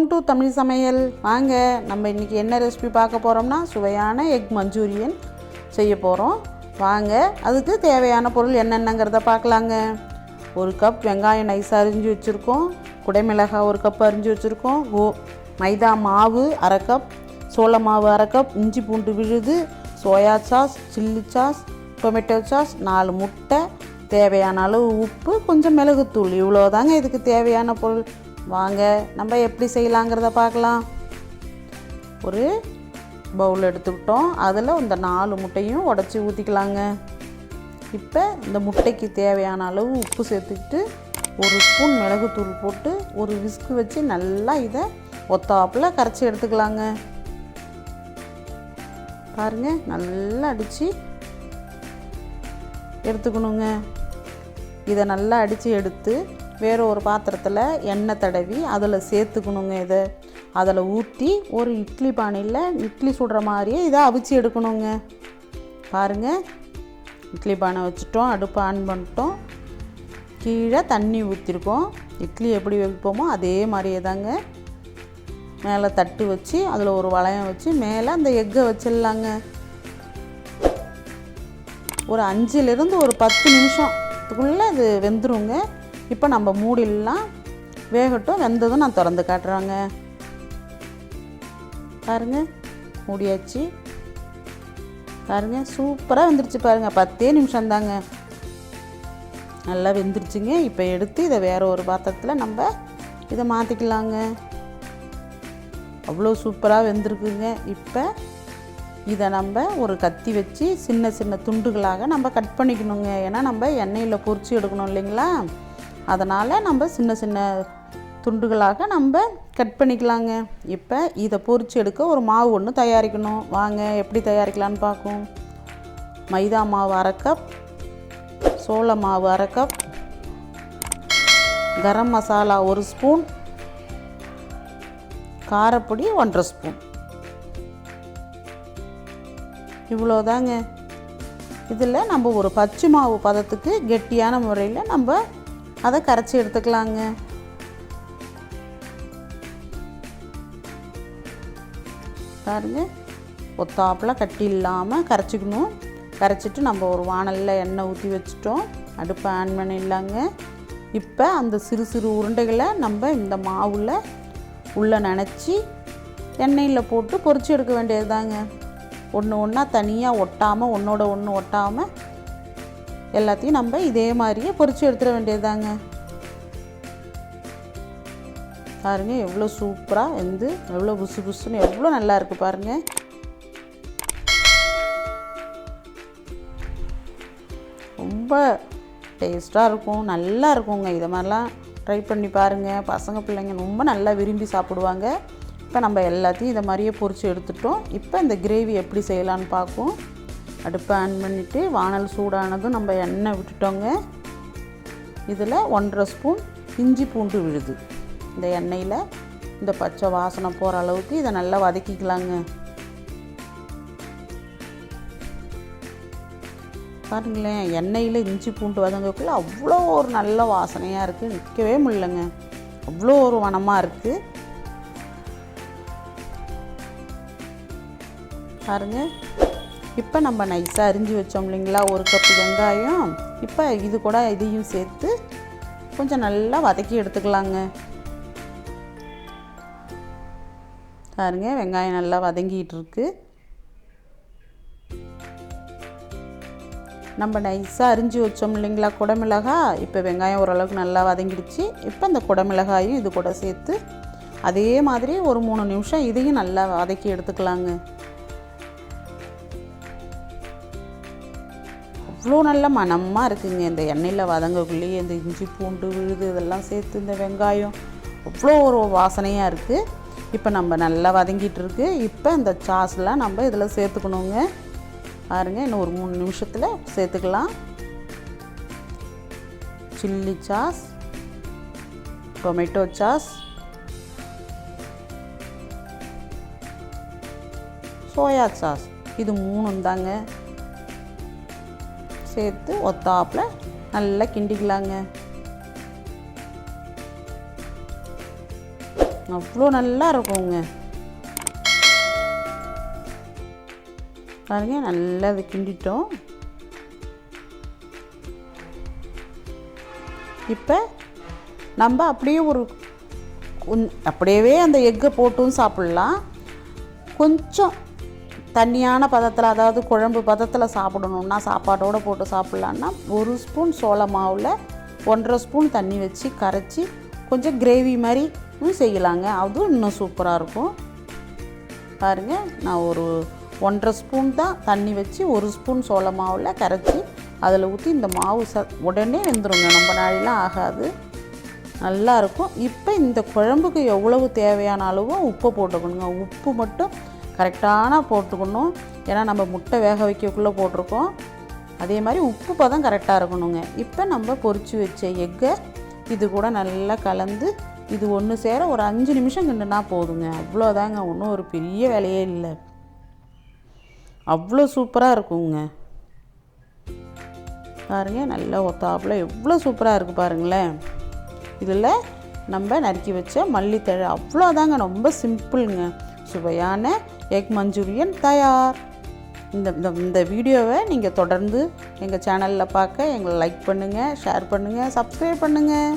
Welcome to Tamil சமையல். வாங்க நம்ம இன்றைக்கி என்ன ரெசிபி பார்க்க போகிறோம்னா சுவையான எக் மஞ்சூரியன் செய்ய போகிறோம். வாங்க அதுக்கு தேவையான பொருள் என்னென்னங்கிறத பார்க்கலாங்க. 1 கப் வெங்காயம் நைஸாக அரிஞ்சு வச்சுருக்கோம். குடைமிளகாய் 1 கப் அரிஞ்சு வச்சுருக்கோம். மைதா மாவு 1/2 கப், சோள மாவு 1/2 கப், இஞ்சி பூண்டு விழுது, soya sauce, chilli sauce, tomato sauce, 4 முட்டை, தேவையான அளவு உப்பு, கொஞ்சம் மிளகுத்தூள். இவ்வளோ தாங்க இதுக்கு தேவையான பொருள். வாங்க நம்ம எப்படி செய்யலாங்கிறத பார்க்கலாம். ஒரு பவுல் எடுத்துக்கிட்டோம். அதில் இந்த 4 முட்டையும் உடச்சி ஊற்றிக்கலாங்க. இப்போ இந்த முட்டைக்கு தேவையான அளவு உப்பு சேர்த்துக்கிட்டு 1 ஸ்பூன் மிளகுத்தூள் போட்டு ஒரு விஸ்கு வச்சு நல்லா இதை ஒத்தாப்பில் கரைச்சி எடுத்துக்கலாங்க. பாருங்கள், நல்லா அடித்து எடுத்துக்கணுங்க. இதை நல்லா அடித்து எடுத்து வேறு ஒரு பாத்திரத்தில் எண்ணெய் தடவி அதில் சேர்த்துக்கணுங்க. இதை அதில் ஊற்றி ஒரு இட்லி பானையில் இட்லி சுடுற மாதிரியே இதை அவிச்சு எடுக்கணுங்க. பாருங்கள், இட்லி பானை வச்சுட்டோம், அடுப்பு ஆன் பண்ணிட்டோம், கீழே தண்ணி ஊற்றிருக்கோம். இட்லி எப்படி வைப்போமோ அதே மாதிரியே தாங்க. மேலே தட்டு வச்சு அதில் ஒரு வளையம் வச்சு மேலே அந்த எக்கை வச்சிடலாங்க. ஒரு 5லிருந்து ஒரு 10 நிமிஷத்துக்குள்ளே இது வெந்துருங்க. இப்போ நம்ம மூடிலாம் வேகட்டும். வெந்ததும் நான் திறந்து காட்டுறாங்க. பாருங்கள், மூடியாச்சு. பாருங்கள், சூப்பராக வெந்துருச்சு. பாருங்கள், 10 நிமிஷம் தாங்க, நல்லா வெந்துருச்சுங்க. இப்போ எடுத்து இதை வேறு ஒரு பாத்திரத்தில் நம்ம இதை மாற்றிக்கலாங்க. அவ்வளோ சூப்பராக வெந்திருக்குங்க. இப்போ இதை நம்ம ஒரு கத்தி வச்சு சின்ன சின்ன துண்டுகளாக நம்ம கட் பண்ணிக்கணுங்க. ஏன்னா நம்ம எண்ணெயில் பொரிச்சு எடுக்கணும் இல்லைங்களா, அதனால் நம்ம சின்ன சின்ன துண்டுகளாக நம்ம கட் பண்ணிக்கலாங்க. இப்போ இதை பொரிச்சு எடுக்க ஒரு மாவு ஒன்று தயாரிக்கணும். வாங்க எப்படி தயாரிக்கலான்னு பார்ப்போம். மைதா மாவு 1/2 கப், சோள மாவு 1/2 cup, garam masala 1 spoon, காரப்பொடி 1/2 spoon. இவ்வளோதாங்க. இதில் நம்ம ஒரு பச்சை மாவு பதத்துக்கு கெட்டியான முறையில் நம்ம அதை கரைச்சி எடுத்துக்கலாங்க. பாருங்கள், ஒத்தாப்பில் கட்டி இல்லாமல் கரைச்சிக்கணும். கரைச்சிட்டு நம்ம ஒரு வாணலில் எண்ணெய் ஊற்றி வச்சுட்டோம், அடுப்பை ஆன் பண்ணிடலாங்க. இப்போ அந்த சிறு சிறு உருண்டைகளை நம்ம இந்த மாவில் உள்ளே நனைச்சி எண்ணெயில் போட்டு பொரிச்சு எடுக்க வேண்டியது தாங்க. ஒன்று ஒன்றா தனியாக ஒட்டாமல், ஒன்றோட ஒன்று ஒட்டாமல் எல்லாத்தையும் நம்ம இதே மாதிரியே பொரிச்சு எடுத்துட வேண்டியதுதாங்க. பாருங்கள், எவ்வளோ சூப்பராக வெந்து எவ்வளோ புசு புசுன்னு எவ்வளோ நல்லா இருக்குது பாருங்கள். ரொம்ப டேஸ்ட்டாக இருக்கும், நல்லா இருக்குங்க. இதை மாதிரிலாம் ட்ரை பண்ணி பாருங்கள். பசங்க பிள்ளைங்க ரொம்ப நல்லா விரும்பி சாப்பிடுவாங்க. இப்போ நம்ம எல்லாத்தையும் இதை மாதிரியே பொரிச்சு எடுத்துட்டோம். இப்போ இந்த கிரேவி எப்படி செய்யலான்னு பார்ப்போம். அடுப்பை ஆன் பண்ணிவிட்டு வாணல் சூடானதும் நம்ம எண்ணெய் விட்டுட்டோங்க. இதில் 1/2 ஸ்பூன் இஞ்சி பூண்டு விழுது இந்த எண்ணெயில் இந்த பச்சை வாசனை போகிற அளவுக்கு இதை நல்லா வதக்கிக்கலாங்க. பாருங்களேன், எண்ணெயில் இஞ்சி பூண்டு வதங்கக்குள்ள அவ்வளோ ஒரு நல்ல வாசனையாக இருக்குது. நிற்கவே முடியலங்க, அவ்வளோ ஒரு மணமாக இருக்குது. பாருங்கள், இப்போ நம்ம நைஸாக அரிஞ்சு வச்சோம் இல்லைங்களா 1 கப்பு வெங்காயம். இப்போ இது கூட இதையும் சேர்த்து கொஞ்சம் நல்லா வதக்கி எடுத்துக்கலாங்க. பாருங்க, வெங்காயம் நல்லா வதங்கிட்டு இருக்கு. நம்ம நைஸாக அரிஞ்சு வச்சோம் இல்லைங்களா குடைமிளகாய். இப்போ வெங்காயம் ஓரளவுக்கு நல்லா வதங்கிடுச்சு. இப்போ இந்த குடைமிளகாயும் இது கூட சேர்த்து அதே மாதிரி ஒரு 3 நிமிஷம் இதையும் நல்லா வதக்கி எடுத்துக்கலாங்க. அவ்வளோ நல்ல மணமாக இருக்குங்க. இந்த எண்ணெயில் வதங்கக்குள்ளேயே இந்த இஞ்சி பூண்டு விழுது இதெல்லாம் சேர்த்து இந்த வெங்காயம் அவ்வளோ ஒரு வாசனையாக இருக்குது. இப்போ நம்ம நல்லா வதங்கிட்டு இருக்கு. இப்போ இந்த சாஸ்லாம் நம்ம இதில் சேர்த்துக்கணுங்க. பாருங்கள், இன்னும் ஒரு 3 நிமிஷத்தில் சேர்த்துக்கலாம். Chilli sauce, tomato sauce, soya sauce, இது 3 தாங்க சேர்த்து ஒத்தாப்பில் நல்லா கிண்டிக்கலாங்க. அவ்வளோ நல்லா இருக்குங்க. பாருங்க, நல்லா அது கிண்டிட்டோம். இப்போ நம்ம அப்படியே அப்படியே அந்த எக்கை போட்டும் சாப்பிட்லாம். கொஞ்சம் தண்ணியான பதத்தில், அதாவது குழம்பு பதத்தில் சாப்பிடணுன்னா, சாப்பாட்டோடு போட்டு சாப்பிட்லான்னா 1 ஸ்பூன் சோள மாவில் 1.5 ஸ்பூன் தண்ணி வச்சு கரைச்சி கொஞ்சம் கிரேவி மாதிரி செய்யலாங்க. அதுவும் இன்னும் சூப்பராக இருக்கும். பாருங்கள், நான் ஒரு 1.5 ஸ்பூன் தான் தண்ணி வச்சு 1 ஸ்பூன் சோள மாவில் கரைச்சி அதில் ஊற்றி இந்த மாவு உடனே வெந்துருங்க, ரொம்ப நாளைலாம் ஆகாது, நல்லாயிருக்கும். இப்போ இந்த குழம்புக்கு எவ்வளவு தேவையான அளவோ உப்பை போட்டுக்கணுங்க. உப்பு மட்டும் கரெக்டான போட்டுக்கணும், ஏன்னா நம்ம முட்டை வேக வைக்கக்குள்ளே போட்டிருக்கோம். அதே மாதிரி உப்பு பதம் கரெக்டாக இருக்கணுங்க. இப்போ நம்ம பொரித்து வச்ச எக்கை இது கூட நல்லா கலந்து இது ஒன்று சேர ஒரு 5 நிமிஷம் கிண்டுனா போதுங்க. அவ்வளோதாங்க, ஒன்றும் ஒரு பெரிய வேலையே இல்லை. அவ்வளோ சூப்பராக இருக்குங்க. பாருங்கள், நல்லா ஒத்தாப்பில் எவ்வளோ சூப்பராக இருக்குது பாருங்களேன். இதில் நம்ம நறுக்கி வச்ச மல்லித்தழை, அவ்வளோதாங்க, ரொம்ப சிம்பிளுங்க. சுவையான எக் மஞ்சூரியன் தயார். இந்த வீடியோவை நீங்கள் தொடர்ந்து எங்கள் சேனலில் பார்க்க எங்களை லைக் பண்ணுங்கள், ஷேர் பண்ணுங்கள், சப்ஸ்கிரைப் பண்ணுங்கள்.